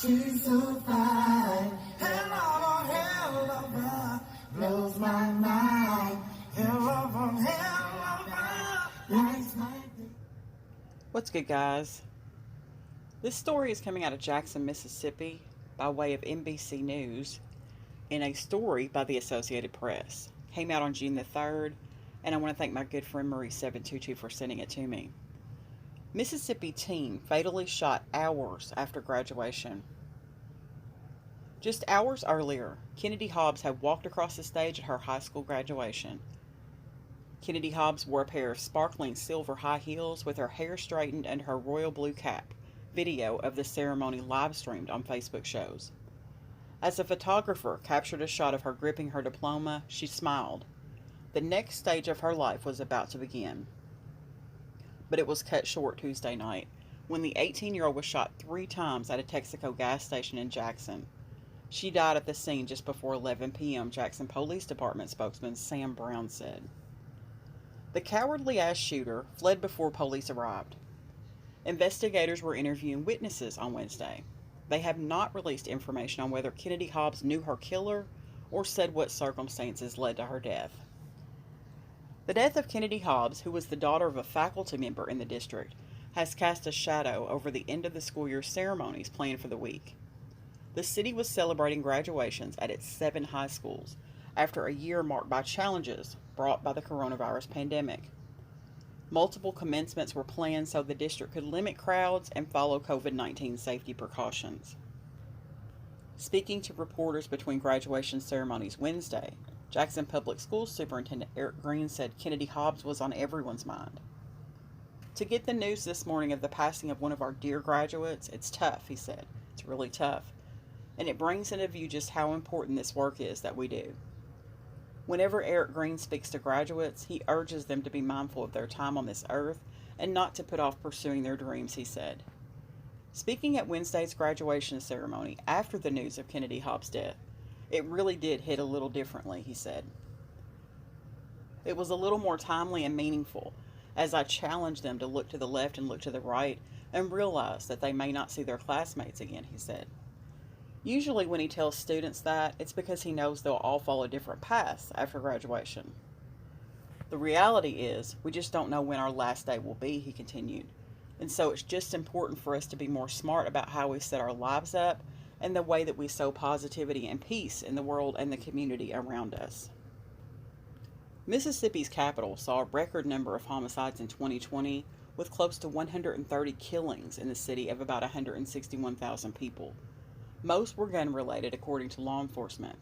She's so fine. Hell of her, blows my mind. Hell of her, lights my day. What's good, guys? This story is coming out of Jackson, Mississippi by way of NBC News in a story by the Associated Press. Came out on June the 3rd, and I want to thank my good friend Marie722 for sending it to me. Mississippi teen fatally shot hours after graduation. Just hours earlier, Kennedy Hobbs had walked across the stage at her high school graduation. Kennedy Hobbs wore a pair of sparkling silver high heels with her hair straightened and her royal blue cap. Video of the ceremony live-streamed on Facebook shows. As a photographer captured a shot of her gripping her diploma, she smiled. The next stage of her life was about to begin. But it was cut short Tuesday night, when the 18-year-old was shot 3 times at a Texaco gas station in Jackson. She died at the scene just before 11 p.m., Jackson Police Department spokesman Sam Brown said. The cowardly-ass shooter fled before police arrived. Investigators were interviewing witnesses on Wednesday. They have not released information on whether Kennedy Hobbs knew her killer or said what circumstances led to her death. The death of Kennedy Hobbs, who was the daughter of a faculty member in the district, has cast a shadow over the end of the school year ceremonies planned for the week. The city was celebrating graduations at its 7 high schools after a year marked by challenges brought by the coronavirus pandemic. Multiple commencements were planned so the district could limit crowds and follow COVID-19 safety precautions. Speaking to reporters between graduation ceremonies Wednesday, Jackson Public Schools Superintendent Eric Green said Kennedy Hobbs was on everyone's mind. To get the news this morning of the passing of one of our dear graduates, it's tough, he said. It's really tough. And it brings into view just how important this work is that we do. Whenever Eric Green speaks to graduates, he urges them to be mindful of their time on this earth and not to put off pursuing their dreams, he said. Speaking at Wednesday's graduation ceremony after the news of Kennedy Hobbs' death, it really did hit a little differently, he said. It was a little more timely and meaningful as I challenged them to look to the left and look to the right and realize that they may not see their classmates again, he said. Usually when he tells students that, it's because he knows they'll all follow different paths after graduation. The reality is, we just don't know when our last day will be, he continued. And so it's just important for us to be more smart about how we set our lives up and the way that we sow positivity and peace in the world and the community around us. Mississippi's capital saw a record number of homicides in 2020, with close to 130 killings in the city of about 161,000 people. Most were gun-related, according to law enforcement.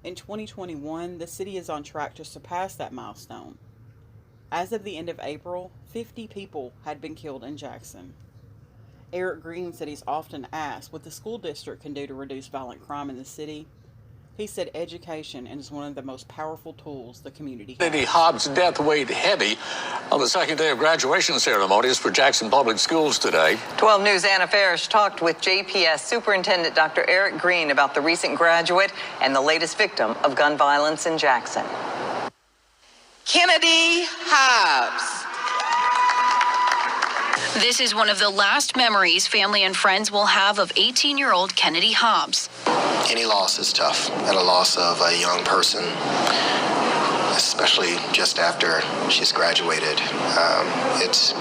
In 2021, the city is on track to surpass that milestone. As of the end of April, 50 people had been killed in Jackson. Eric Green said he's often asked what the school district can do to reduce violent crime in the city. He said education is one of the most powerful tools the community has. Kennedy Hobbs' death weighed heavy on the second day of graduation ceremonies for Jackson Public Schools today. 12 News' Anna Farish talked with JPS Superintendent Dr. Eric Green about the recent graduate and the latest victim of gun violence in Jackson. Kennedy Hobbs. This is one of the last memories family and friends will have of 18-year-old Kennedy Hobbs. Any loss is tough, and a loss of a young person, especially just after she's graduated. It's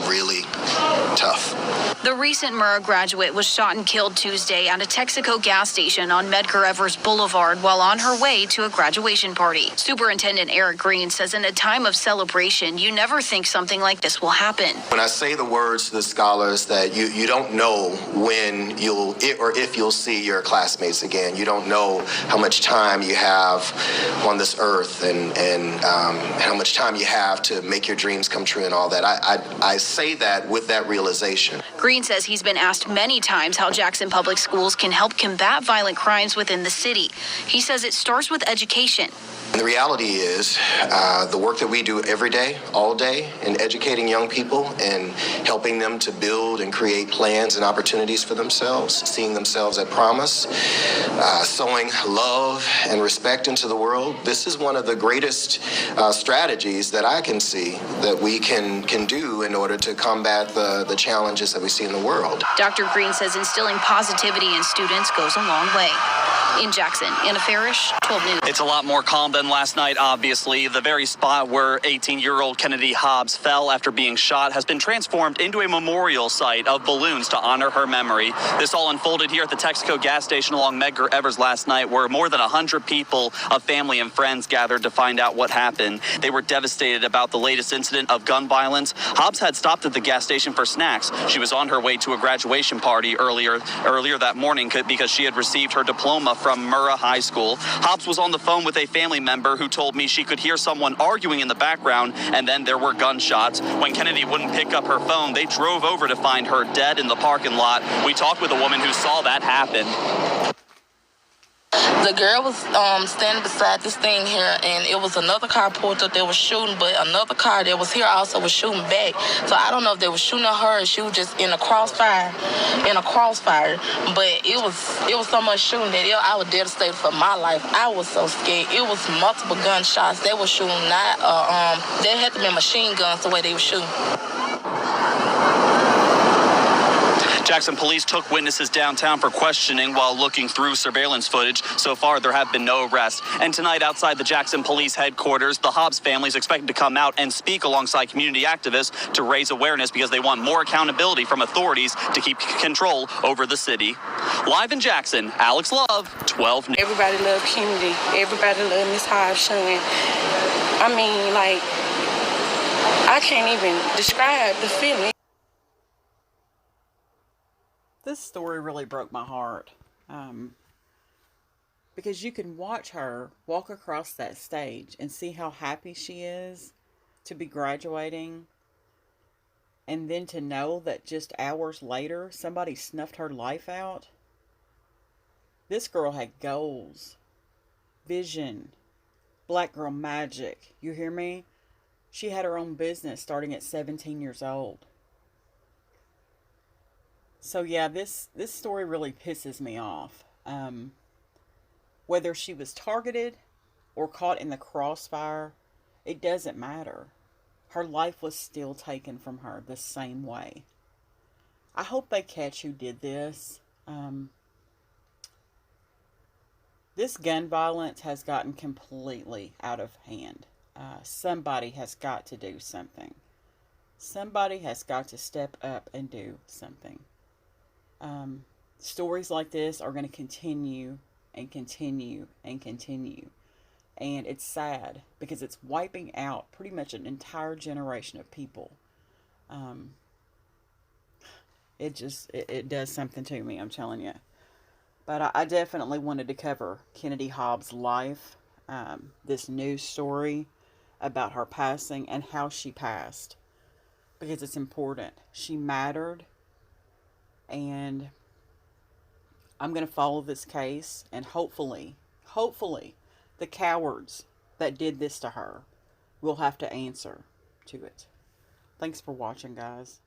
really tough. The recent Murrah graduate was shot and killed Tuesday at a Texaco gas station on Medgar Evers Boulevard while on her way to a graduation party. Superintendent Eric Green says in a time of celebration, you never think something like this will happen. When I say the words to the scholars that you don't know when if you'll see your classmates again. You don't know how much time you have on this earth and how much time you have to make your dreams come true and all that. I say that with that realization. Green says he's been asked many times how Jackson Public Schools can help combat violent crimes within the city. He says it starts with education. And the reality is the work that we do every day, all day, in educating young people and helping them to build and create plans and opportunities for themselves, seeing themselves at promise, sowing love and respect into the world. This is one of the greatest strategies that I can see that we can do in order to combat the challenges that we see see in the world. Dr. Green says instilling positivity in students goes a long way. In Jackson, Anna Farish, 12 News. It's a lot more calm than last night, obviously. The very spot where 18-year-old Kennedy Hobbs fell after being shot has been transformed into a memorial site of balloons to honor her memory. This all unfolded here at the Texaco gas station along Medgar Evers last night, where more than 100 people of family and friends gathered to find out what happened. They were devastated about the latest incident of gun violence. Hobbs had stopped at the gas station for snacks. She was on her way to a graduation party earlier that morning because she had received her diploma from Murrah High School. Hobbs was on the phone with a family member who told me she could hear someone arguing in the background, and then there were gunshots. When Kennedy wouldn't pick up her phone, they drove over to find her dead in the parking lot. We talked with a woman who saw that happen. The girl was standing beside this thing here, and it was another car pulled up that was shooting, but another car that was here also was shooting back. So I don't know if they were shooting at her or she was just in a crossfire. But it was so much shooting that I was devastated for my life. I was so scared. It was multiple gunshots. They were shooting, they had to be machine guns the way they were shooting. Jackson police took witnesses downtown for questioning while looking through surveillance footage. So far, there have been no arrests. And tonight, outside the Jackson police headquarters, the Hobbs family is expected to come out and speak alongside community activists to raise awareness because they want more accountability from authorities to keep control over the city. Live in Jackson, Alex Love, 12 News. Everybody loved Kennedy. Everybody loved Miss Hobbs showing. I mean, like, I can't even describe the feeling. This story really broke my heart, because you can watch her walk across that stage and see how happy she is to be graduating, and then to know that just hours later somebody snuffed her life out. This girl had goals, vision, black girl magic. You hear me? She had her own business starting at 17 years old. So yeah, this story really pisses me off. Whether she was targeted or caught in the crossfire, it doesn't matter. Her life was still taken from her the same way. I hope they catch who did this. This gun violence has gotten completely out of hand. Somebody has got to do something. Somebody has got to step up and do something. Stories like this are going to continue and continue and continue. And it's sad because it's wiping out pretty much an entire generation of people. It does something to me, I'm telling you. But I definitely wanted to cover Kennedy Hobbs' life, this news story about her passing and how she passed, because it's important. She mattered, and I'm going to follow this case, and hopefully, the cowards that did this to her will have to answer to it. Thanks for watching, guys.